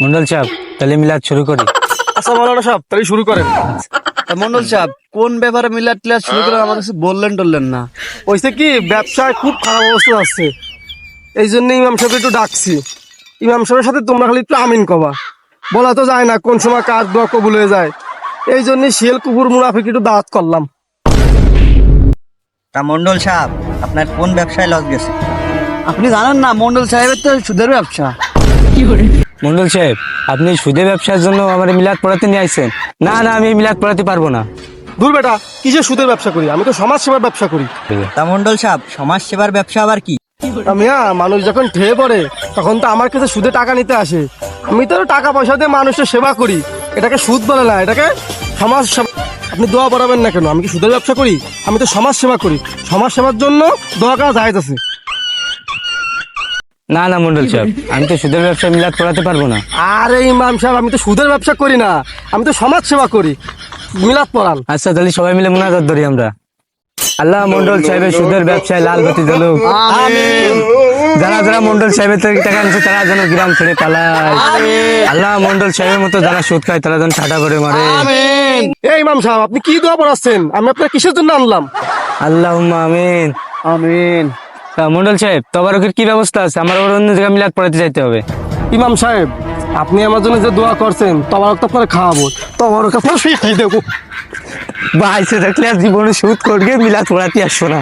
মন্ডল সাহেব, তাহলে মিলাদ শুরু করি। আচ্ছা মাওলানা সাহেব, তাহলে শুরু করেন। মন্ডল সাহেব, কোন ব্যাপারে মিলাদ টিলাদ শুরু করে আমার কাছে বললেন টললেন না। হয়েছে কি, ব্যবসায় খুব খারাপ অবস্থা আছে, এই জন্য ইমাম সাহেব একটু ডাকছি। ইমাম সাহেবের সাথে তোমরা খালি একটু আমিন কবা, বলা তো যায় না কোন সময় কার দোয়া কবুল হয়ে যায়। এই জন্য শিয়াল কুকুর মুনাফিক একটু দাওয়াত করলাম। তা মন্ডল সাহেব, আপনার কোন ব্যবসায় লস গেছে? আপনি জানেন না মন্ডল সাহেবের তো সুদের ব্যবসা। মন্ডল সাহেব, আপনি সুদে ব্যবসার জন্য আমার মিলাদ পড়াতে নিয়ে আইছেন? না না, আমি মিলাদ পড়াতে পারবো না। দূর বেটা, কিসের সুদের ব্যবসা করি? আমি তো সমাজ সেবার ব্যবসা করি। তা মন্ডল সাহেব, সমাজ সেবার ব্যবসা আবার কি? মিয়া, মানুষ যখন ঠেয়ে পড়ে তখন তো আমার কাছে সুদে টাকা নিতে আসে। আমি তো টাকা পয়সা দিয়ে মানুষের সেবা করি, এটাকে সুদ বলে না, এটাকে সমাজ সেবা। আপনি দোয়া পড়াবেন না কেন? আমি কি সুদের ব্যবসা করি? আমি তো সমাজ সেবা করি। সমাজ সেবার জন্য দোয়া করা জায়েজ আছে। না না মন্ডল সাহেব, আমি তো সুদের ব্যবসায় মিলাদ পড়াতে পারবো না। আরে ইমাম সাহেব, আমি তো সুদের ব্যবসা করি না, আমি তো সমাজ সেবা করি। মিলাদ পড়ান। আচ্ছা, তাহলে সবাই মিলে মুনাজাত ধরি আমরা। আল্লাহ মন্ডল সাহেবের সুদের ব্যবসায় লাল বাতি জ্বলুক। যারা যারা মন্ডল সাহেবের থেকে টাকা নিচ্ছে তারা যেন গ্রাম ছেড়ে পালায়। আল্লাহ মন্ডল সাহেবের মতো যারা সুদ খায় তারা যেন ঠাটা করে মারে। এই ইমাম সাহেব, আপনি কি দোয়া পড়াচ্ছেন? আমি আপনার কিসের জন্য আনলাম? আল্লাহুম্মা আমিন। আমিন। তা মন্ডল সাহেব, তবারকের কি ব্যবস্থা আছে? আমার আবার অন্য জায়গায় মিলাদ পড়াতে যাইতে হবে। ইমাম সাহেব, আপনি আমার জন্য যে দোয়া করছেন, তবারক তো আপনার খাওয়াবো, তবারক আপনার সেই খাই দেবো। বাইসে থাকলে আর জীবনে সুদ করবে, মিলাদ পড়াতে আসবো না।